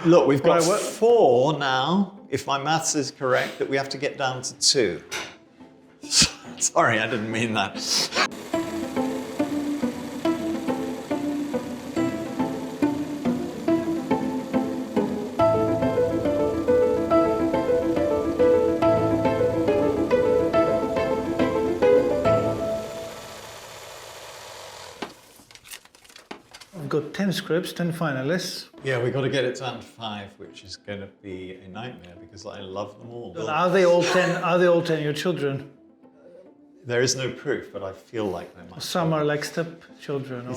Look, we've got 4 now, if my maths is correct, that we have to get down to 2. Sorry, I didn't mean that. We've got 10 scripts, 10 finalists. Yeah, we've got to get it down to 5, which is going to be a nightmare because I love them all. Are they all 10? Are they all 10 your children? There is no proof, but I feel like they might. Some are like stepchildren. Or...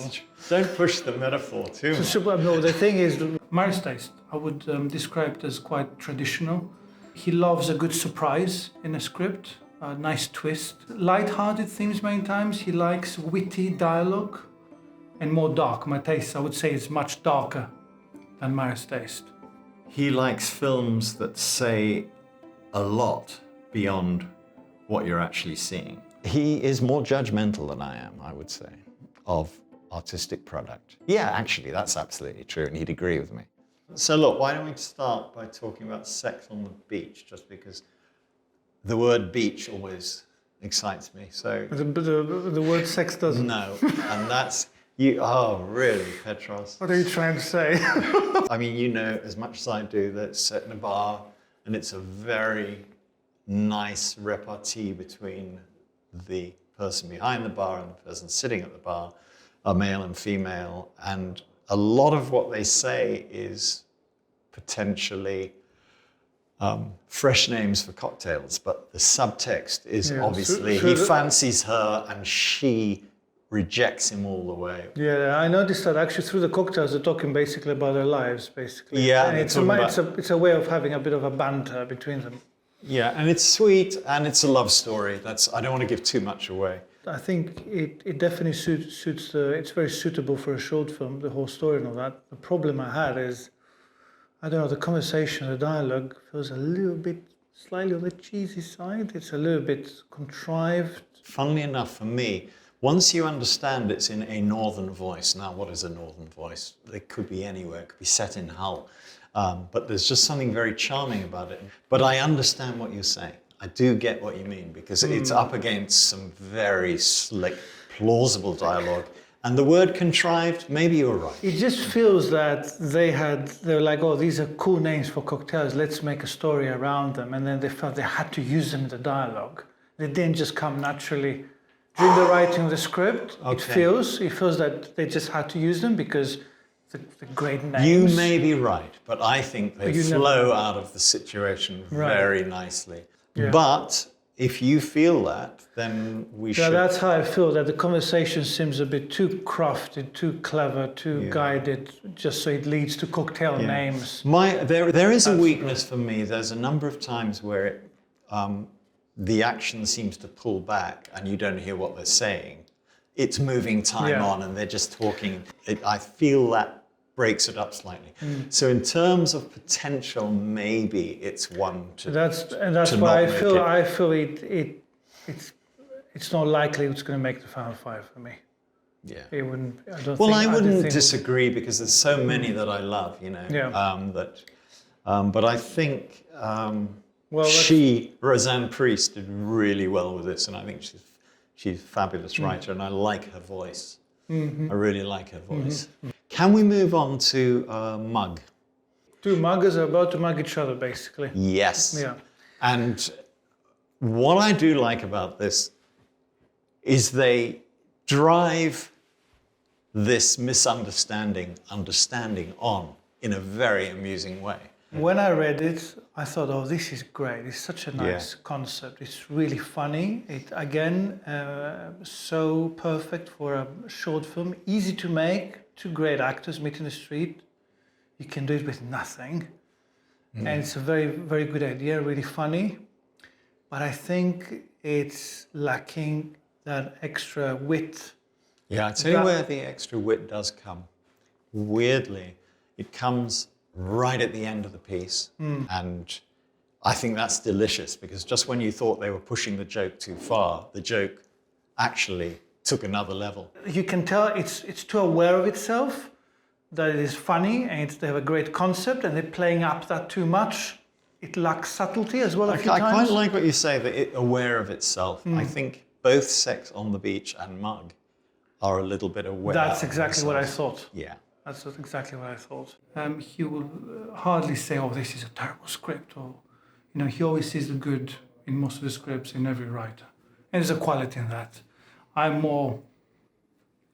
Don't push the metaphor too much. No, the thing is, Maris taste, I would describe it as quite traditional. He loves a good surprise in a script, a nice twist. Light-hearted themes many times. He likes witty dialogue and more dark. My taste, I would say, is much darker than Maris taste. He likes films that say a lot beyond what you're actually seeing. He is more judgmental than I am, I would say, of artistic product. Yeah, actually, that's absolutely true, and he'd agree with me. So look, why don't we start by talking about sex on the beach, just because the word beach always excites me. So the word sex doesn't. No, and that's you. Oh, really, Petros? What are you trying to say? I mean, you know as much as I do that it's set in a bar, and it's a very nice repartee between the person behind the bar and the person sitting at the bar, are male and female, and a lot of what they say is potentially fresh names for cocktails, but the subtext is obviously he fancies her and she rejects him all the way. Yeah, I noticed that actually through the cocktails they're talking basically about their lives, basically. Yeah, and it's a way of having a bit of a banter between them. Yeah, and it's sweet and it's a love story. I don't want to give too much away. I think it definitely suits it's very suitable for a short film, the whole story and all that. The problem I had is, I don't know, the conversation, the dialogue feels a little bit, slightly on the cheesy side. It's a little bit contrived. Funnily enough, for me, once you understand it's in a northern voice, now what is a northern voice? It could be anywhere, it could be set in Hull. But there's just something very charming about it. But I understand what you're saying. I do get what you mean, because it's up against some very slick, plausible dialogue. And the word contrived, maybe you're right. It just feels that they're like, oh, these are cool names for cocktails, let's make a story around them. And then they felt they had to use them in the dialogue. They didn't just come naturally. During the writing of the script, it feels that they just had to use them because the great names. You may be right, but I think they flow out of the situation very nicely. Yeah. But if you feel that, then we should... That's how I feel, that the conversation seems a bit too crafted, too clever, too guided, just so it leads to cocktail names. There is a weakness for me. There's a number of times where the action seems to pull back and you don't hear what they're saying. It's moving time on and they're just talking. I feel that breaks it up slightly. So in terms of potential, maybe it's one to... That's why I feel it's not likely it's going to make the final 5 for me. Yeah. It wouldn't. I wouldn't disagree because there's so many that I love, you know. Yeah. But I think Roseanne Priest, did really well with this, and I think she's a fabulous writer, and I like her voice. I really like her voice. Can we move on to Mug? 2 muggers are about to mug each other, basically. Yes. Yeah. And what I do like about this is they drive this understanding on in a very amusing way. When I read it, I thought, oh, this is great. It's such a nice concept. It's really funny. It, again, so perfect for a short film. Easy to make. 2 great actors meet in the street. You can do it with nothing. And it's a very, very good idea, really funny. But I think it's lacking that extra wit. Yeah, I'd say where the extra wit does come. Weirdly, it comes right at the end of the piece. And I think that's delicious because just when you thought they were pushing the joke too far, the joke actually took another level. You can tell it's too aware of itself, that it is funny and they have a great concept, and they're playing up that too much. It lacks subtlety as well a few I times. quite like what you say, that it's aware of itself. I think both Sex on the Beach and Mug are a little bit aware. That's exactly what I thought. Yeah. That's exactly what I thought. He will hardly say, "Oh, this is a terrible script," or, you know, he always sees the good in most of the scripts in every writer, and there's a quality in that. I'm more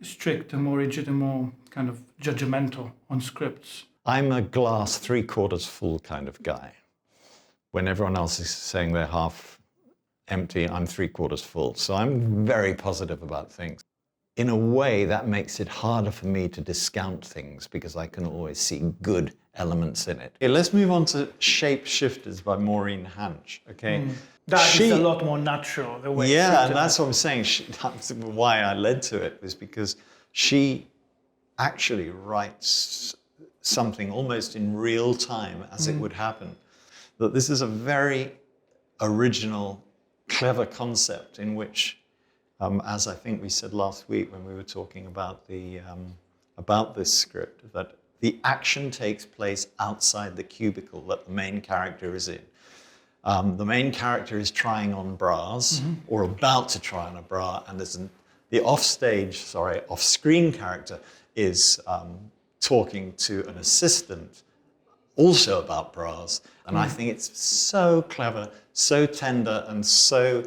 strict and more rigid and more kind of judgmental on scripts. I'm a glass 3/4 full kind of guy. When everyone else is saying they're half empty, I'm 3/4 full. So I'm very positive about things. In a way, that makes it harder for me to discount things because I can always see good elements in it. Okay, let's move on to Shapeshifters by Maureen Hanch. Okay, That is a lot more natural. The way yeah, and that's what I'm saying. That's why I led to it, was because she actually writes something almost in real time as it would happen. That this is a very original, clever concept in which, as I think we said last week when we were talking about this script, that the action takes place outside the cubicle that the main character is in. The main character is trying on bras, or about to try on a bra, and the off-screen character is talking to an assistant, also about bras. And I think it's so clever, so tender, and so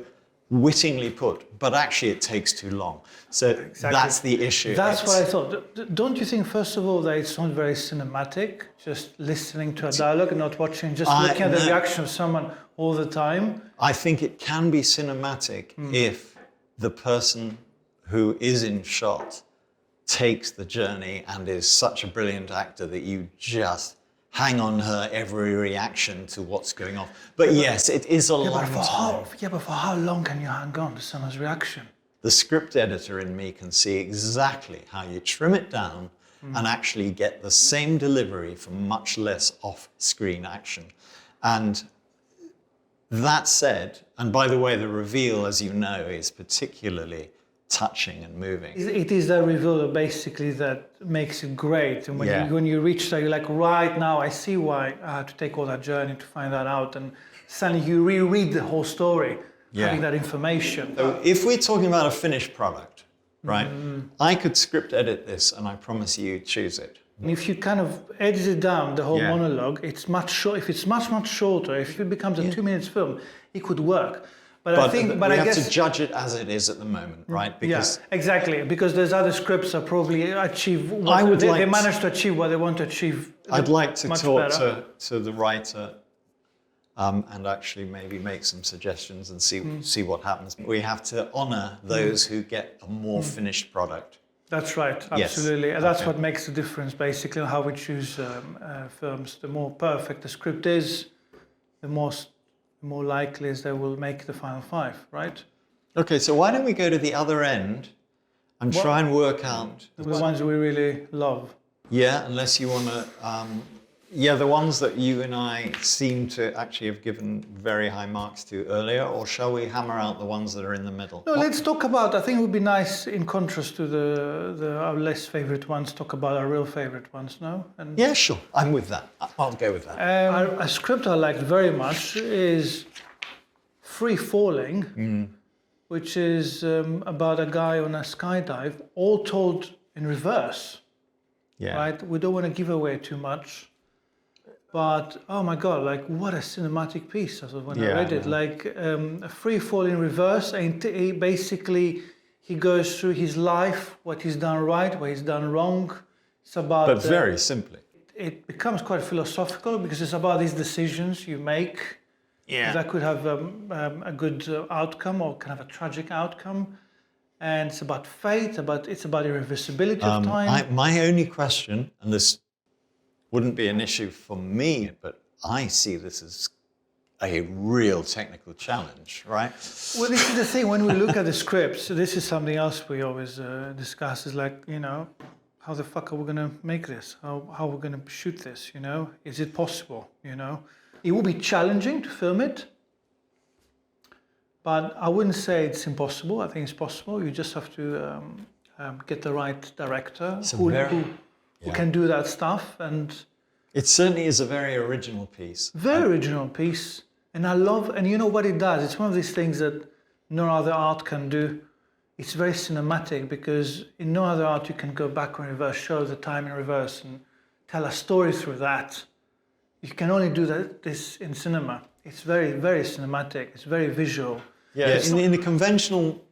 wittingly put, but actually it takes too long. So that's the issue. That's what I thought. Don't you think, first of all, that it's not very cinematic, just listening to a dialogue and not watching, just looking at the reaction of someone all the time? I think it can be cinematic if the person who is in shot takes the journey and is such a brilliant actor that you just hang on her every reaction to what's going on. But yes, it is a long time. But for how long can you hang on to someone's reaction? The script editor in me can see exactly how you trim it down and actually get the same delivery from much less off-screen action. And that said, and by the way, the reveal, as you know, is particularly touching and moving. It is that reveal basically that makes it great. And when you reach there, you're like, right now, I see why I had to take all that journey to find that out. And suddenly you reread the whole story, having that information. So if we're talking about a finished product, right, I could script edit this and I promise you choose it. And if you kind of edit it down, the whole monologue, it's much short. If it's much shorter, if it becomes a 2-minute film, it could work. But I think, we have to judge it as it is at the moment, right? Because exactly. Because there's other scripts that probably achieve they manage to achieve what they want to achieve. I'd like to talk to the writer and actually maybe make some suggestions and see what happens. We have to honour those who get a more finished product. That's right, absolutely. Yes. That's what makes the difference, basically, on how we choose films. The more perfect the script is, the more likely is they will make the final 5, right? Okay, so why don't we go to the other end and try and work out the ones we really love. Yeah, unless you want to. The ones that you and I seem to actually have given very high marks to earlier, or shall we hammer out the ones that are in the middle? No, let's talk about. I think it would be nice, in contrast to our less favorite ones, talk about our real favorite ones. No? And yeah, sure. I'm with that. I'll go with that. A script I liked very much is Free Falling, which is about a guy on a skydive, all told in reverse. Yeah. Right. We don't want to give away too much. But, oh my God, like, what a cinematic piece. I thought when I read it, like a free fall in reverse. And he goes through his life, what he's done right, what he's done wrong. It's about... But very simply. It becomes quite philosophical because it's about these decisions you make. Yeah. That could have a good outcome or kind of a tragic outcome. And it's about fate, it's about irreversibility of time. My only question, and this wouldn't be an issue for me, but I see this as a real technical challenge, right? Well, this is the thing, when we look at the scripts, this is something else we always discuss, is like, how the fuck are we going to make this? How are we going to shoot this, Is it possible, It will be challenging to film it, but I wouldn't say it's impossible. I think it's possible. You just have to get the right director who can do that stuff. And it certainly is a very original piece. Very original piece. And I love, and you know what it does? It's one of these things that no other art can do. It's very cinematic, because in no other art you can go back and reverse, show the time in reverse and tell a story through that. You can only do this in cinema. It's very, very cinematic. It's very visual. Yeah, in the conventional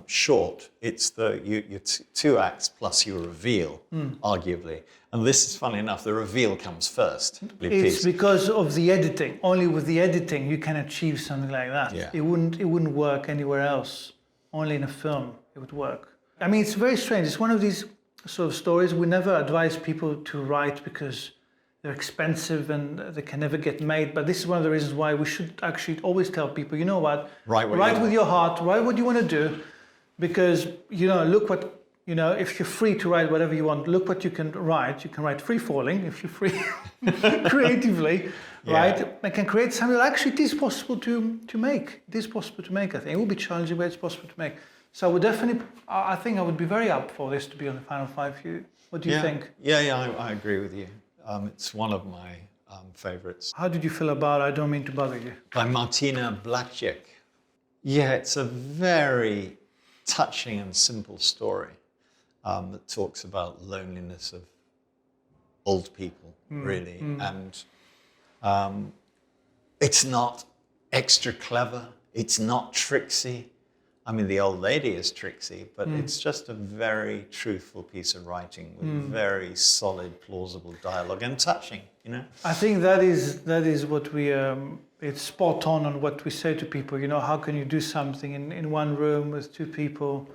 short, it's your 2 acts plus your reveal, arguably. And this is, funny enough, the reveal comes first. It's because of the editing. Only with the editing you can achieve something like that. Yeah. It wouldn't work anywhere else. Only in a film it would work. I mean, it's very strange. It's one of these sort of stories we never advise people to write, because they're expensive and they can never get made. But this is one of the reasons why we should actually always tell people, you know what? Write with your heart. Write what you want to do, because, look what, if you're free to write whatever you want, look what you can write. You can write free falling if you're free creatively, right? And can create something that actually it is possible to make. It is possible to make, I think. It will be challenging, but it's possible to make. So I think I would be very up for this to be on the final 5. What do you think? Yeah, I agree with you. It's one of my favorites. How did you feel about I Don't Mean to Bother You? By Martina Blachik. Yeah, it's a very touching and simple story that talks about loneliness of old people, really. And it's not extra clever. It's not tricksy. I mean, the old lady is tricksy, but it's just a very truthful piece of writing with very solid, plausible dialogue and touching, I think that is what we, it's spot on what we say to people, how can you do something in one room with 2 people?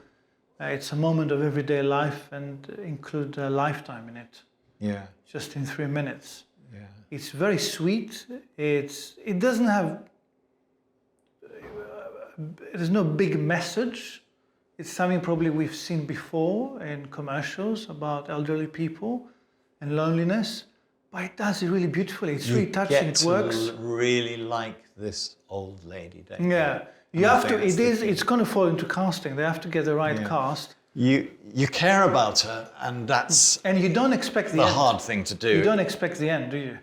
It's a moment of everyday life and include a lifetime in it. Yeah. Just in 3 minutes. Yeah. It's very sweet. It doesn't have, there's no big message. It's something probably we've seen before in commercials about elderly people and loneliness, but it does it really beautifully. It's really touching. It works. You really like this old lady, don't you? Yeah, you have to. It's going to fall into casting. They have to get the right cast. You care about her, and that's and you don't expect the end. hard thing to do. You don't expect the end, do you?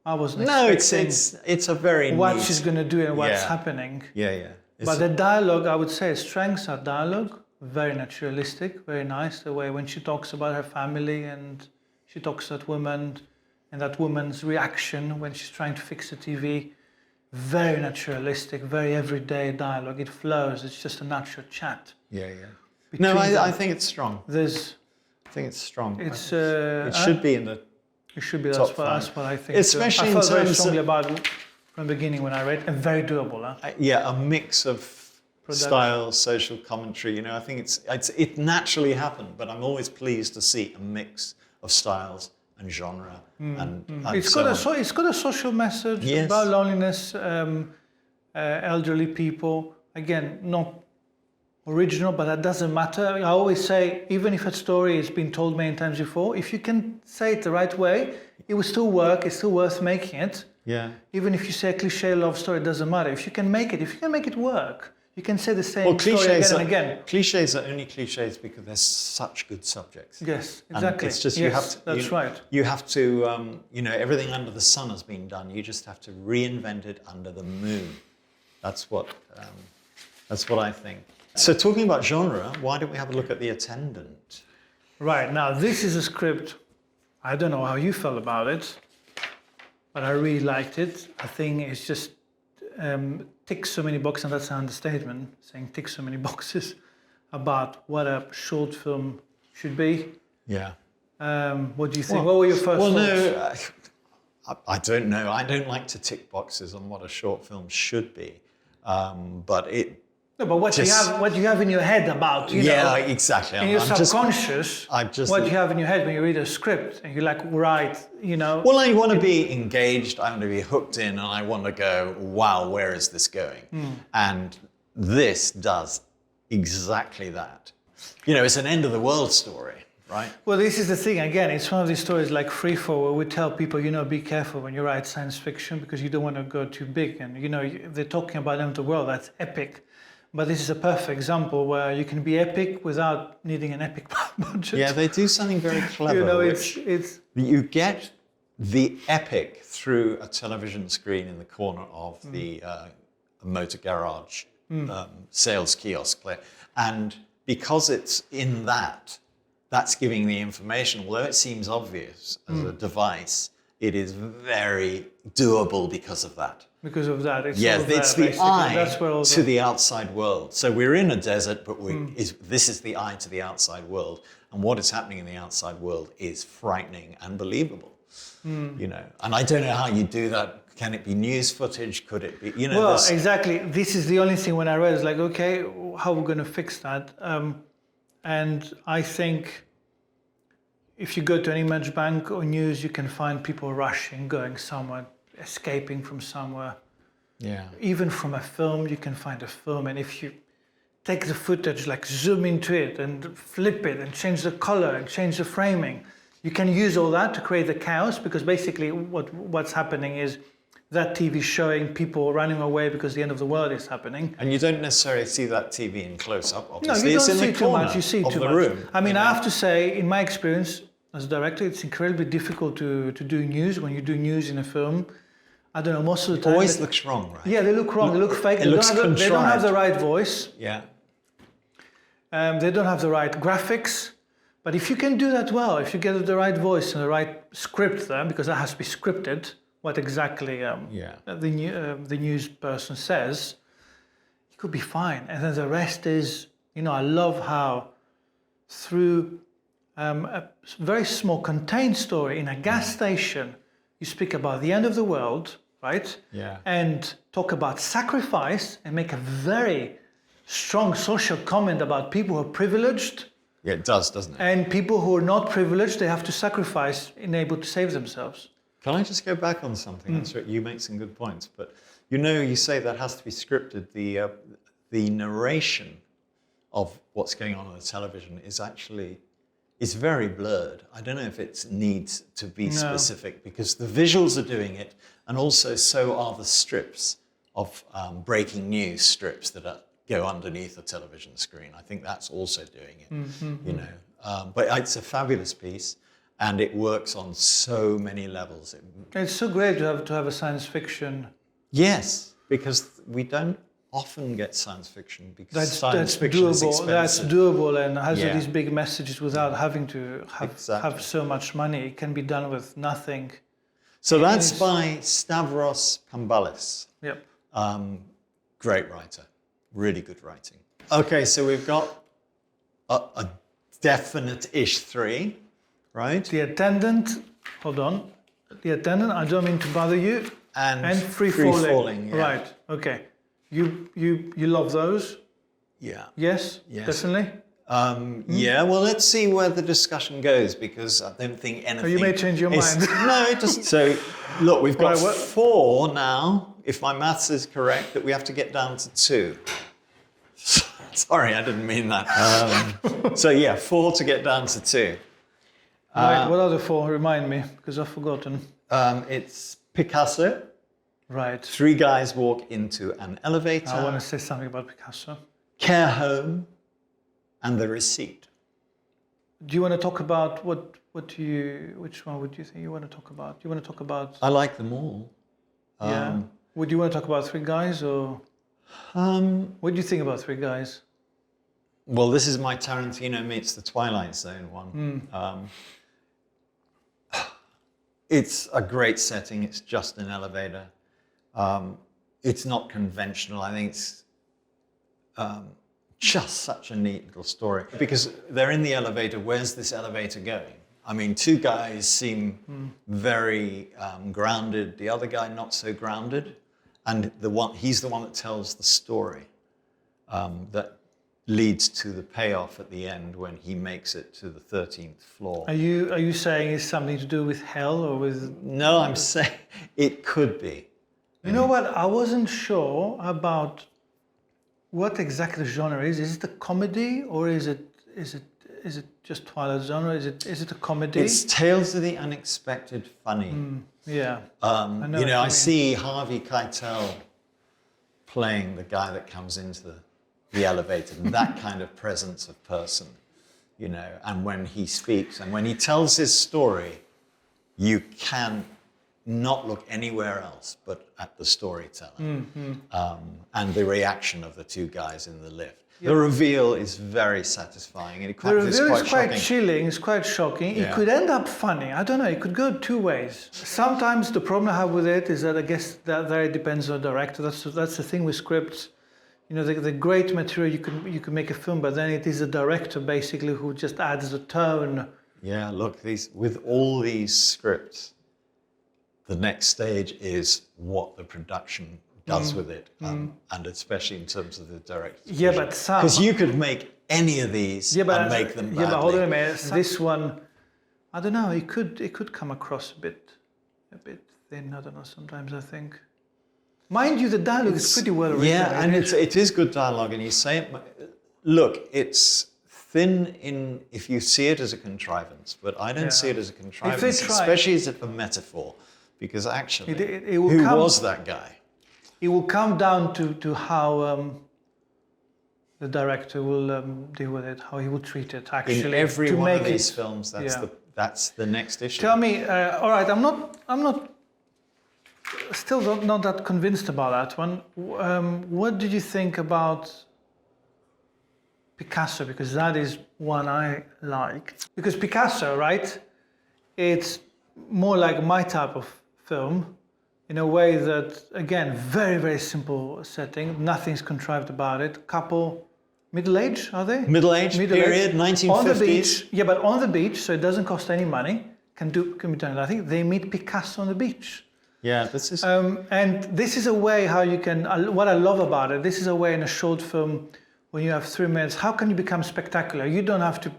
I wasn't expecting. No, it's a very what neat, she's going to do and what's happening. Yeah. But the dialogue, I would say, strengths are dialogue, very naturalistic, very nice. The way when she talks about her family and she talks to that woman and that woman's reaction when she's trying to fix the TV, very naturalistic, very everyday dialogue. It flows. It's just a natural chat. Yeah. No, I think it's strong. I think it's strong. It should be in the. It should be. Top That's what I think. Especially I felt in terms very strongly about it from the beginning when I read, and very doable. A mix of style, social commentary. I think it naturally happened, but I'm always pleased to see a mix of styles and genre. And it's got a social message about loneliness, elderly people. Again, not original, but that doesn't matter. I always say, even if a story has been told many times before, if you can say it the right way, it will still work. It's still worth making it. Yeah. Even if you say a cliche love story, it doesn't matter. If you can make it work, you can say the same story again and again. Cliches are only cliches because they're such good subjects. Yes, exactly. And it's just that's right. You have to, everything under the sun has been done. You just have to reinvent it under the moon. That's what I think. So talking about genre, why don't we have a look at The Attendant? Right, now this is a script, I don't know how you felt about it, but I really liked it. I think it's just ticks so many boxes, and that's an understatement, saying ticks so many boxes about what a short film should be. Yeah. What do you think? What were your first thoughts? No, I don't know. I don't like to tick boxes on what a short film should be, but it. No, but what you have in your head about, exactly. In your subconscious, what you have in your head when you read a script and you're like, right, Well, I want to be engaged, I want to be hooked in, and I want to go, wow, where is this going? And this does exactly that. It's an end of the world story, right? Well, this is the thing. Again, it's one of these stories like Freefall, where we tell people, be careful when you write science fiction because you don't want to go too big. And, they're talking about end of the world, that's epic. But this is a perfect example where you can be epic without needing an epic budget. Yeah, they do something very clever. You know, which it's you get the epic through a television screen in the corner of the motor garage sales kiosk play. And because it's in that, that's giving the information. Although it seems obvious as a device, it is very doable because of that. Because of that, it's Yeah, all there, it's the basically. eye That's where all to the outside world. So we're in a desert, but this is the eye to the outside world. And what is happening in the outside world is frightening and believable. You know, and I don't know how you do that. Can it be news footage? Could it be, you know? Well, exactly. This is the only thing when I read, it's like, okay, how are we going to fix that? And I think if you go to an image bank or news, you can find people rushing, going somewhere, escaping from somewhere. Yeah. Even from a film, you can find a film, and if you take the footage, like zoom into it and flip it and change the color and change the framing, you can use all that to create the chaos, because basically what's happening is that TV showing people running away because the end of the world is happening. And you don't necessarily see that TV in close-up, No, obviously. you It's don't in see the too corner much. You see of too the much. room. I mean, you I know? have to say, in my experience as a director, it's incredibly difficult to do news. When you do news in a film, I don't know, most of the time... Always looks wrong, right? Yeah, they look wrong. They look fake. It looks they don't have contrived. the right voice. Yeah. They don't have the right graphics. But if you can do that well, if you get the right voice and the right script there, because that has to be scripted, what exactly the news person says, you could be fine. And then the rest is, you know, I love how through a very small contained story in a gas station, you speak about the end of the world, right? Yeah. And talk about sacrifice and make a very strong social comment about people who are privileged. Yeah, it does, doesn't it? And people who are not privileged, they have to sacrifice in able to save themselves. Can I just go back on something? That's right. You make some good points, but you know, you say that has to be scripted. The narration of what's going on the television is very blurred. I don't know if it needs to be specific, because the visuals are doing it, and also so are the strips of breaking news strips that go underneath the television screen. I think that's also doing it. You know, but it's a fabulous piece. And it works on so many levels. It's so great to have a science fiction. Yes, because we don't often get science fiction, because That's science fiction doable. is expensive. That's doable and has Yeah. these big messages without having to Exactly. have so much money. It can be done with nothing. So that's by Stavros Pambalis. Yep. Great writer, really good writing. Okay, so we've got a definite-ish 3. Right? The Attendant, hold on. The Attendant, I don't mean to bother you. And Free Free Falling. Falling, yeah. Right, okay. You love those? Yeah. Yes, Yes. definitely. Yeah, well, let's see where the discussion goes, because I don't think anything... You may change your mind. No, it doesn't. So, look, we've got Right, 4 now, if my maths is correct, that we have to get down to 2. Sorry, I didn't mean that. So, yeah, 4 to get down to 2. Right, what are the 4? Remind me, because I've forgotten. It's Picasso. Right. 3 guys walk into an elevator. I want to say something about Picasso. Care home. And the receipt. Do you want to talk about which one would you think you want to talk about? Do you want to talk about... I like them all. Yeah. Would you want to talk about 3 guys, or... what do you think about 3 guys? Well, this is my Tarantino meets the Twilight Zone one. It's a great setting. It's just an elevator. It's not conventional. I think it's just such a neat little story. Because they're in the elevator. Where's this elevator going? I mean, 2 guys seem very grounded. The other guy not so grounded. And he's the one that tells the story that leads to the payoff at the end when he makes it to the 13th floor. Are you saying it's something to do with hell or with... No, I'm saying it could be. You know what? I wasn't sure about what exactly the genre is. Is it a comedy, or is it just Twilight genre? Is it a comedy? It's Tales of the Unexpected Funny. Yeah. I see Harvey Keitel playing the guy that comes into the the elevator, that kind of presence of person, you know, and when he speaks and when he tells his story, you can not look anywhere else but at the storyteller and the reaction of the two guys in the lift. Yep. The reveal is very satisfying. And the reveal is quite chilling, it's quite shocking. Yeah. It could end up funny. I don't know, it could go two ways. Sometimes the problem I have with it is that I guess that there it depends on the director. That's the thing with scripts. You know, the great material, you can make a film, but then it is a director basically who just adds the tone. Yeah, look, with all these scripts, the next stage is what the production does with it, and especially in terms of the director. Yeah, but because you could make any of these and make them badly. Yeah, but hold on a minute. This one, I don't know. It could come across a bit thin. I don't know. Sometimes I think. Mind you, the dialogue is pretty well written. Yeah, and it is good dialogue, and you say it. Look, it's thin if you see it as a contrivance, but I don't see it as a contrivance, especially as a metaphor, because actually, who was that guy? It will come down to how the director will deal with it, how he will treat it. Actually, in every one of these films, that's the next issue. Tell me, all right, I'm not still not that convinced about that one. What did you think about Picasso? Because that is one I like. Because Picasso, right? It's more like my type of film. In a way that, again, very, very simple setting. Nothing's contrived about it. Couple, middle-aged, are they? Middle-aged period, 1950s. On the beach, yeah, but on the beach, so it doesn't cost any money. Can be done. I think they meet Picasso on the beach. Yeah, this is... and this is a way how you can... what I love about it, this is a way in a short film, when you have 3 minutes, how can you become spectacular? You don't have to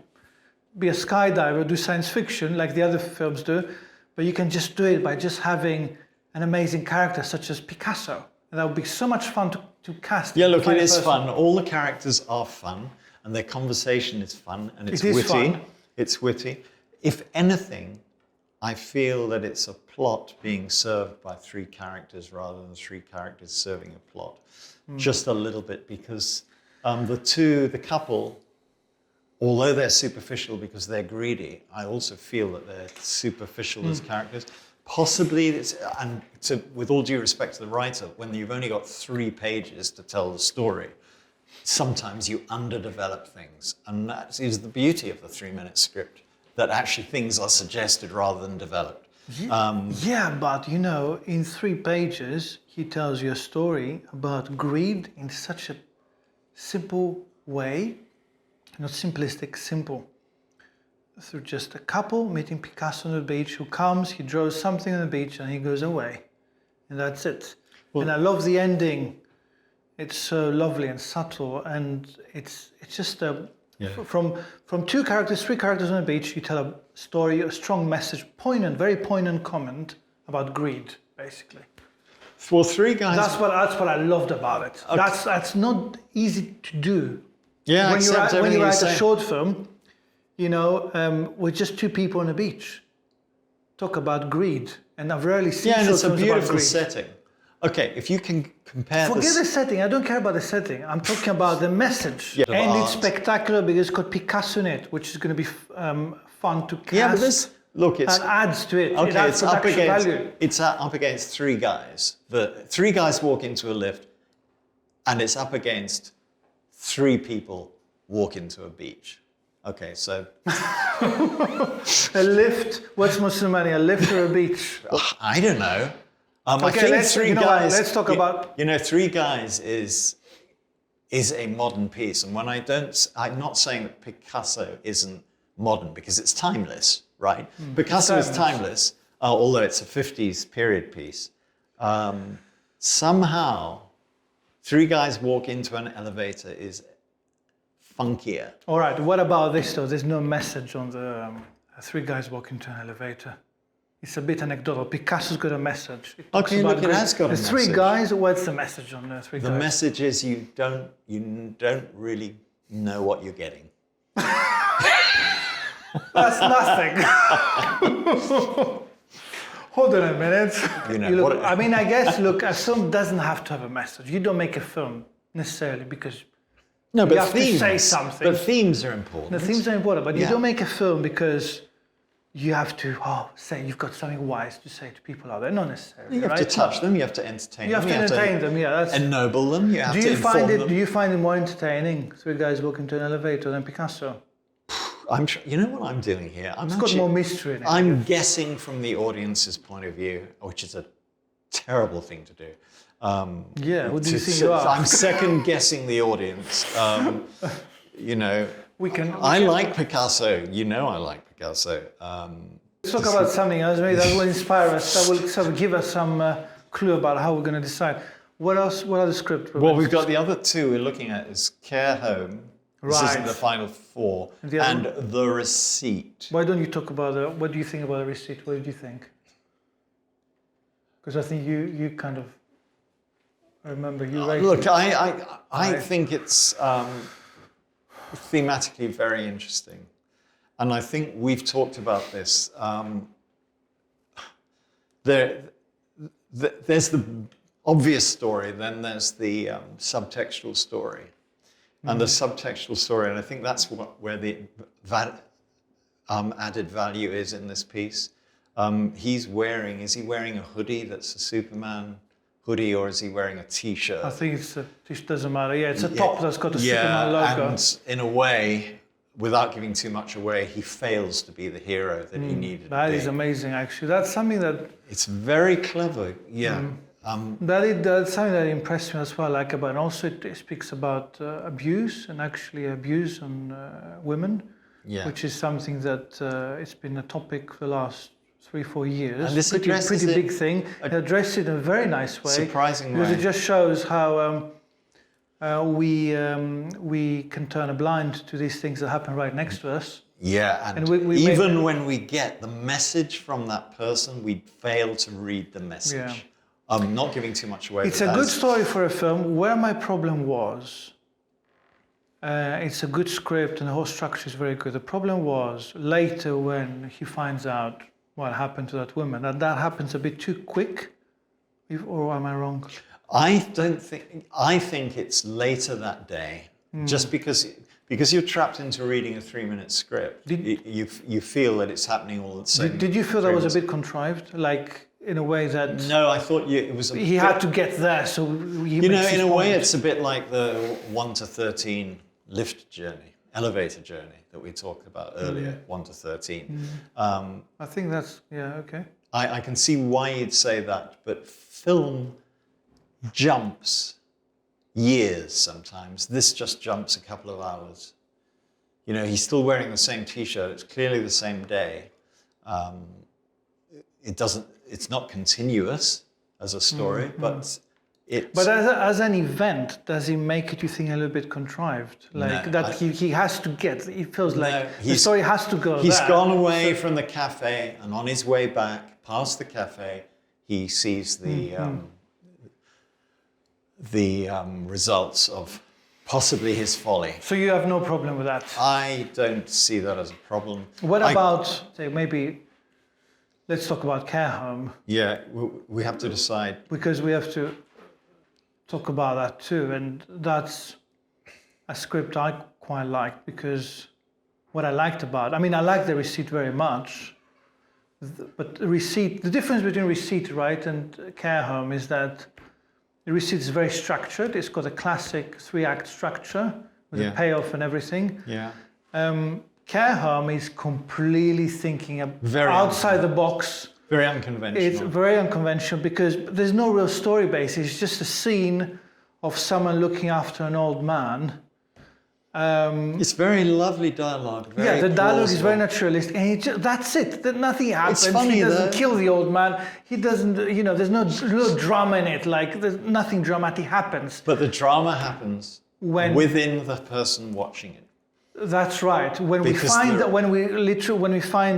be a skydiver, do science fiction like the other films do, but you can just do it by just having an amazing character such as Picasso. And that would be so much fun to cast. Yeah, look, it is fun. All the characters are fun, and their conversation is fun, and it's witty. Fun. It's witty. If anything, I feel that it's a plot being served by 3 characters rather than 3 characters serving a plot. Just a little bit, because the couple, although they're superficial because they're greedy, I also feel that they're superficial as characters. Possibly, with all due respect to the writer, when you've only got 3 pages to tell the story, sometimes you underdevelop things. And that is the beauty of the 3-minute script, that actually things are suggested rather than developed. Yeah, but you know, in 3 pages, he tells you a story about greed in such a simple way, not simplistic, simple. Through just a couple meeting Picasso on the beach, who comes, he draws something on the beach, and he goes away. And that's it. Well, and I love the ending. It's so lovely and subtle, and it's just from 2 characters, 3 characters on the beach, you tell a story, a strong message, very poignant comment about greed, basically. Well, 3 guys... That's what I loved about it. Okay. That's not easy to do. Yeah, when you write a short film, you know, with just 2 people on a beach, talk about greed, and I've rarely seen. Yeah, and it's a beautiful setting. Okay, if you can compare. Forget the setting. I don't care about the setting. I'm talking about the message, and it's spectacular because it's got Picasso in it, which is going to be fun to cast. Yeah, but it adds to it. Okay, it's up against 3 guys. The 3 guys walk into a lift, and it's up against 3 people walk into a beach. Okay, so... A lift? What's more money, a lift or a beach? I don't know. Okay, I think 3 guys... Let's talk about... You know, 3 guys is a modern piece. And when I'm not saying that Picasso isn't modern, because it's timeless, right? Picasso is timeless, although it's a 50s period piece. Somehow, 3 guys walk into an elevator is funkier. All right, what about this though? There's no message on the 3 guys walk into an elevator. It's a bit anecdotal. Picasso's got a message. Okay, look, it has got a message. The 3 guys, what's the message on the 3 guys? The message is you don't really know what you're getting. That's nothing. Hold on a minute. You know, I mean, I guess, look, a film doesn't have to have a message. You don't make a film necessarily because No, You but have to themes. say something. But themes are important. The themes are important, but you Yeah. don't make a film because you have to say you've got something wise to say to people out there. Not necessarily. You have right? to touch them. You have to entertain You them. have to entertain them. Yeah. That's, ennoble them. You have do to you inform find it? them. Do you find it more entertaining? Three guys walking to an elevator than Picasso. I'm sure, you know what I'm doing here? It's got more mystery in it. I'm guessing from the audience's point of view, which is a terrible thing to do. Yeah, what do you think you are? I'm second guessing the audience. You know, I like Picasso. You know, I like Picasso. Let's talk about something else. Maybe that will inspire us. That will sort of give us some clue about how we're going to decide. What else? What other script? Well, we've got the other two we're looking at is Care Home. This Right. isn't the final four. And The Receipt. Why don't you talk about what do you think about The Receipt? What did you think? Because I think you kind of, I remember you raised Look, I think it's thematically very interesting. And I think we've talked about this. There's the obvious story, then there's the subtextual story. And the subtextual story, and I think that's where the added value is in this piece. Is he wearing a hoodie that's a Superman hoodie, or is he wearing a T-shirt? I think it doesn't matter. Yeah, it's a top that's got a Superman logo. And in a way, without giving too much away, he fails to be the hero that he needed to be. That is amazing, actually. That's something that... It's very clever, yeah. That's something that impressed me as well, and also it speaks about abuse, and actually abuse on women, which is something that it's been a topic for the last 3-4 years. And this pretty big thing. It addressed it in a very nice way. Surprising because way. it just shows how we can turn a blind to these things that happen right next to us. Yeah, and even when we get the message from that person, we fail to read the message. Yeah. I'm not giving too much away. It's a good story for a film. Where my problem was, it's a good script and the whole structure is very good. The problem was later when he finds out what happened to that woman. That happens a bit too quick, or am I wrong? I think it's later that day, just because you're trapped into reading a 3-minute script. You feel that it's happening all at the same time. Did you feel that was a bit contrived, like in a way that? No, I thought it was. He had to get there, so in a way, it's a bit like the 1 to 13 lift journey, elevator journey that we talked about earlier. 1 to 13. I think that's okay. I can see why you'd say that, but film jumps years sometimes. This just jumps a couple of hours. You know, he's still wearing the same T-shirt. It's clearly the same day. It's not continuous as a story, but it's... But as an event, does he make it, you think, a little bit contrived? Like he has to get, it feels like the story has to go He's gone away from the cafe, and on his way back, past the cafe, he sees the results of possibly his folly. So you have no problem with that? I don't see that as a problem. What about, say, maybe, let's talk about Care Home. Yeah, we have to decide. Because we have to talk about that too, and that's a script I quite liked, because what I liked about, I like The Receipt very much, but the difference between Receipt, right, and Care Home is that The Receipt is very structured. It's got a classic 3-act structure with a payoff and everything. Yeah. Care Home is completely thinking outside the box. Very unconventional. It's very unconventional because there's no real story base. It's just a scene of someone looking after an old man. It's very lovely dialogue. The dialogue is very naturalistic, and that's it. Nothing happens. It's funny, he doesn't kill the old man. He doesn't. There's no drama in it. Like there's nothing dramatic happens. But the drama happens within the person watching it. That's right. When we find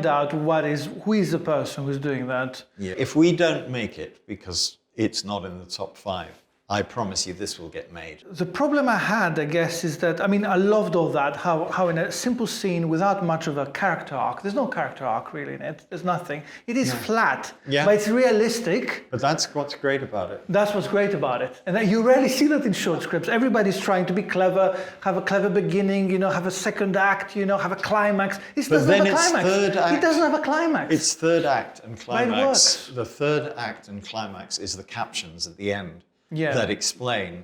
out who is the person who's doing that. Yeah. If we don't make it because it's not in the top 5, I promise you this will get made. The problem I had, I guess, is that, I mean, I loved all that, how in a simple scene without much of a character arc, there's no character arc really in it, there's nothing. It is flat, Yeah. but it's realistic. But that's what's great about it. That's what's great about it. And you rarely see that in short scripts. Everybody's trying to be clever, have a clever beginning, have a second act, have a climax. This doesn't have a climax. Third act. It doesn't have a climax. It's third act and climax. It works. The third act and climax is the captions at the end. Yeah. That explain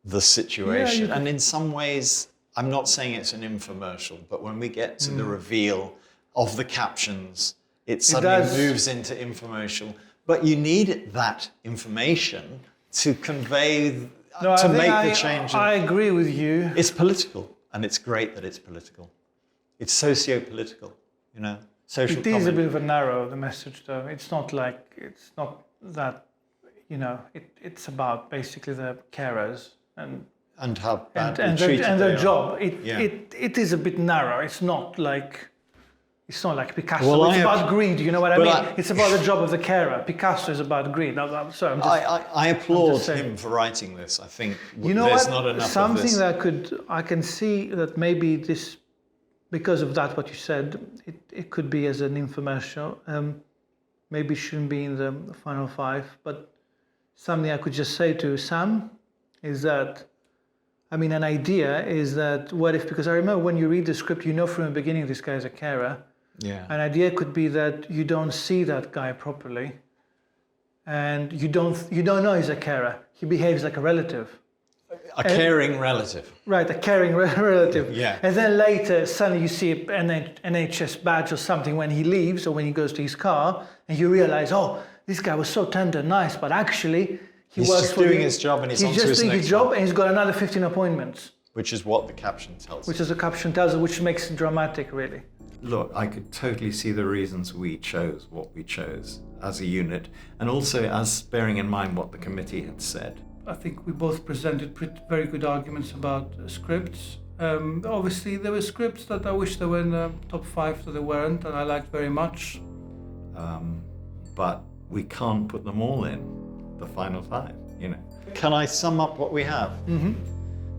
the situation. Yeah, and in some ways, I'm not saying it's an infomercial, but when we get to the reveal of the captions, it suddenly moves into infomercial. But you need that information to convey, to make the change. I agree with you. It's political, and it's great that it's political. It's socio-political, social It is comedy. a bit of a narrow, the message, though. It's not that, it's about basically the carers and how badly and treated their they are. job. It is a bit narrow. It's not like Picasso. Well, it's about greed. You know what I mean? It's about the job of the carer. Picasso is about greed. I applaud him for writing this. I think there's not enough Something of this. that I can see that maybe this, because of that, what you said, it could be as an infomercial. Maybe it shouldn't be in the final 5, but something I could just say to Sam is that, an idea is that what if, because I remember when you read the script, from the beginning this guy is a carer. Yeah. An idea could be that you don't see that guy properly, and you don't know he's a carer. He behaves like a relative. A caring relative. Right, a caring relative. Yeah. And then later, suddenly you see an NHS badge or something when he leaves or when he goes to his car, and you realize, oh, this guy was so tender and nice, but actually He's works just for doing his job and he's on to just his doing his next job one. and he's got another 15 appointments. Which is what the caption tells us. Which is the caption tells us, which makes it dramatic, really. Look, I could totally see the reasons we chose what we chose as a unit, and also as bearing in mind what the committee had said. I think we both presented very good arguments about scripts. Obviously, there were scripts that I wish they were in the top 5 that they weren't, and I liked very much. But we can't put them all in the final 5, Can I sum up what we have? Mm-hmm.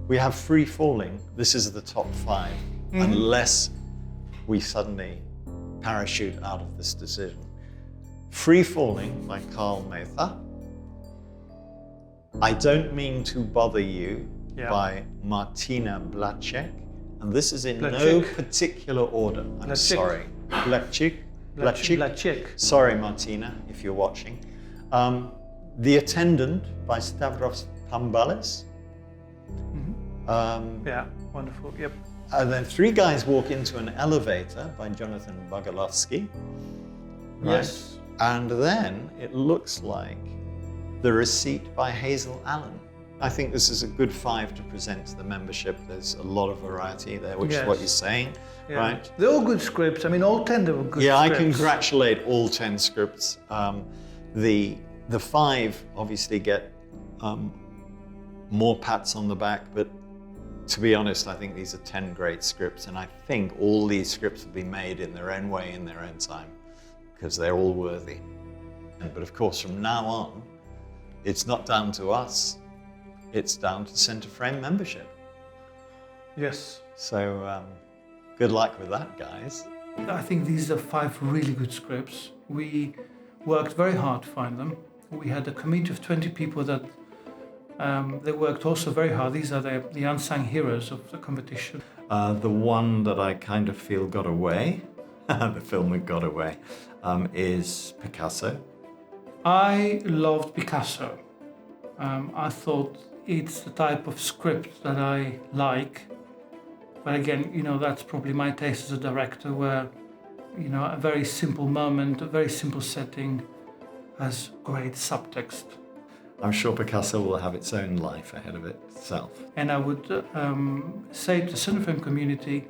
We have Free Falling. This is the top 5, unless we suddenly parachute out of this decision. Free Falling by Carl Mather. I Don't Mean to Bother You by Martina Blachek. And this is in no particular order. I'm sorry. Blachek. Sorry, Martina, if you're watching. The Attendant by Stavros Pambales. Yeah, wonderful. Yep. And then Three Guys Walk Into an Elevator by Jonathan Bogolovsky. Right? Yes. And then it looks like The Receipt by Hazel Allen. I think this is a good 5 to present to the membership. There's a lot of variety there, which is what you're saying, right? They're all good scripts. All 10 were good scripts. Yeah, I congratulate all 10 scripts. The 5 obviously get more pats on the back, but to be honest, I think these are 10 great scripts, and I think all these scripts will be made in their own way, in their own time, because they're all worthy. But of course, from now on, it's not down to us, it's down to Centre Frame membership. Yes. So good luck with that, guys. I think these are 5 really good scripts. We worked very hard to find them. We had a committee of 20 people that they worked also very hard. These are the unsung heroes of the competition. The one that I kind of feel got away, the film that got away, is Picasso. I loved Picasso. I thought it's the type of script that I like. But again, that's probably my taste as a director, where, a very simple moment, a very simple setting has great subtext. I'm sure Picasso will have its own life ahead of itself. And I would say to the Centre Frame community,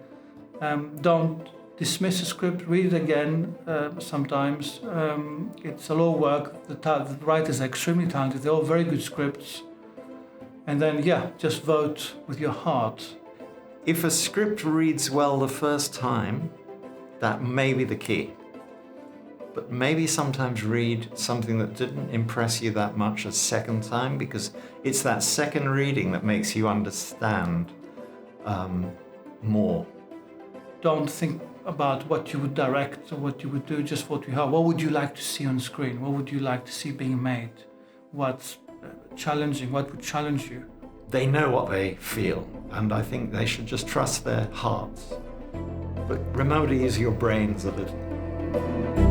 don't dismiss a script, read it again sometimes. It's a lot of work. The writers are extremely talented. They're all very good scripts. And then, just vote with your heart. If a script reads well the first time, that may be the key. but maybe sometimes read something that didn't impress you that much a second time, because it's that second reading that makes you understand more. Don't think about what you would direct or what you would do, just what you have. What would you like to see on screen? What would you like to see being made? What's challenging? What would challenge you? They know what they feel, and I think they should just trust their hearts. But remember to use your brains a little.